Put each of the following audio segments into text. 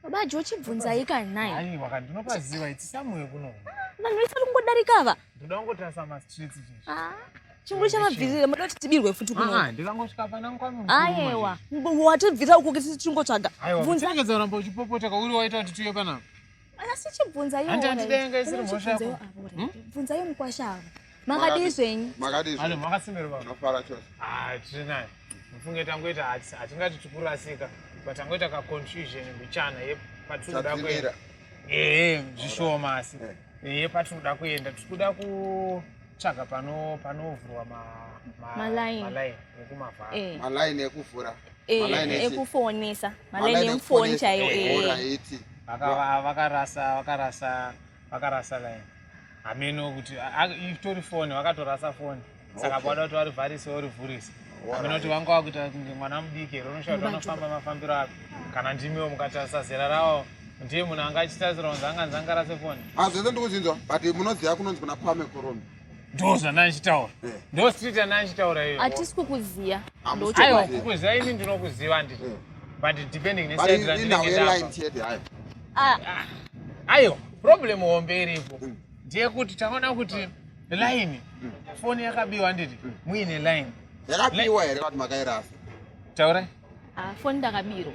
Baba Jochi bvunza ika naye. Hayi wakandinopaziva iti Samuel kuno. Ndinoisa kungodarikava. Ndinongotasa ma streets izvi. Chinguru chamabvirira madoti tibirwe futi kuno. Ndikangosvika pana nkwami. Aiwa. Watobvira uko kuti tingotsvaga. Bvunza ngeza uramba uchipopoteka uri waita kuti tuye pana. Asi chibvunza iwo. Handidenga isiri mhosva yako. Bvunza iwo mukwashava. Makadizvenyi. Halo makasimira baba. Nafara chose. Tinaye. Mfunge tangoita hatingati tikurasika. But tangoita ka confusion mbichana yepatinoda kuenda. Zvishoma asi. Yepatinoda kuenda. Tikuda kutsvaga panovhurwa maline ekumavhara. Maline ekuvhura. Ekufonesa. Maline emufoni chaiwo. Vakarasa line. Ameno kuti itori foni vakatorasa foni. Saka bada kuti varivharise orivhurisa. Ameno kuti vanga vakuita kunge mwana mudiki ronoshauri vanofamba mafambiro ako. Kana ndimiwo mukatarisa zera rawo ndiye munhu anga achitarisira kunzi anganzi angarase foni. Zvese ndikuzinzwa but munoziva kunonzi kuna Kwame Korome. Ndo zvandandichitaura. Ndo street yandandichitaura iyo. Hatisi kukuziya. Aiwa kukuziya ini ndinokuziva nditi. But depending neside randinenge ndapa. Aiwa problem hombe iripo. Ndiye kuti taona kuti line foni yakabiwa nditi muine line. Yakabiwa here kuti makairasa. Taura? Foni ndakabirwa.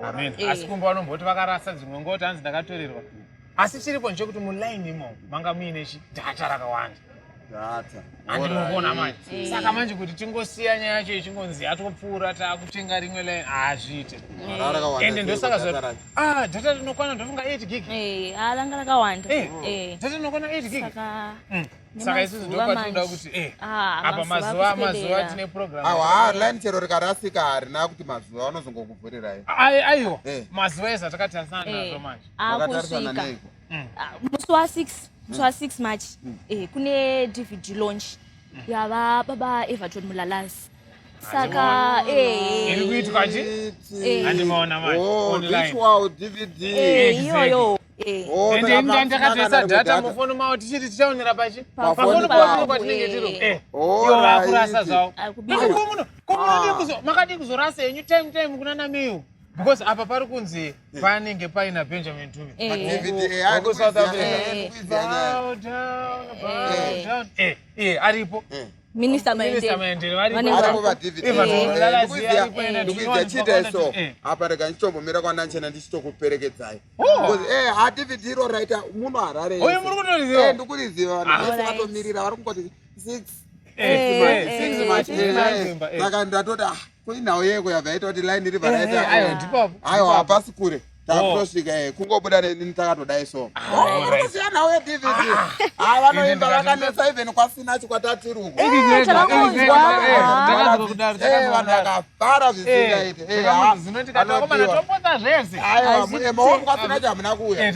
Amen. Asi kumba vanomboti vakarasa dzimwe ngoti hanzi ndakatorerwa. Asi chiripo nje kuti muline imo manga muine data rakawanda. Data. Andinokuona manje. Saka manje kuti tingosiya nyaya yacho ichingonzi yatopfuura takutenga rimwe line azviite. Ende ndosaka zva data rinokwana ndofunga 8 gig. Langa rakawanda. Data rinokwana 8 gig. Saka isusu ndopatinoda kuti apa mazuva tine program. Line chero rikarasika harina kuti mazuva vanozongokuvhurirai. Aiwa mazuva eza takatarisana nazvo manje. Makatarisana neiko? Musi wa6 March kune DVD launch yava baba Everton Mulalazi. Saka iri kuitwa chi? Handimaona manje online. Virtual DVD. Iyoyo. Ende ndakatoisa data mufoni mawo tichiti tichaonera pachi. Pafoni pawo kwatinenge tiri. Iyo vakurasa zvawo. Makadi kuzorasa yenyu time kunana miyo. Because apa pari kunzi panenge paina Benjamin Tumi. DVD Ako South Africa. Bow down. Aripo. Minister Maendele varipo vaDVD. Ndikuziya chita so apa rega ndichitombomira kwandanchena ndichitokuperekedzai. Because haDVD iro raita muno Harare. Oyo muri kutoriziva? Ndikuriziva. Ndakatomirira vari kungoti 6 March. Saka ndatoti kuinawo yeko yabva yaita kuti line iri varaita. Aiwa hapasi kure. Takusvika kungobuda neni takatodai so. Kuziya nawo yeDVD. Vanoimba vakanesa even kwasina chikwatati ruko. Vanhu vakafara zvisingaiti. Zinoti katakomana topota zvese. Aiwa maoko kwasina chamuna kuuya.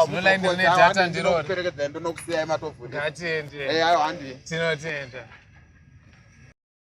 Zinolaini nedata ndirori. Ndinokusiyai matovhunda. Ngatende. Aiwa handi. Tinotenda.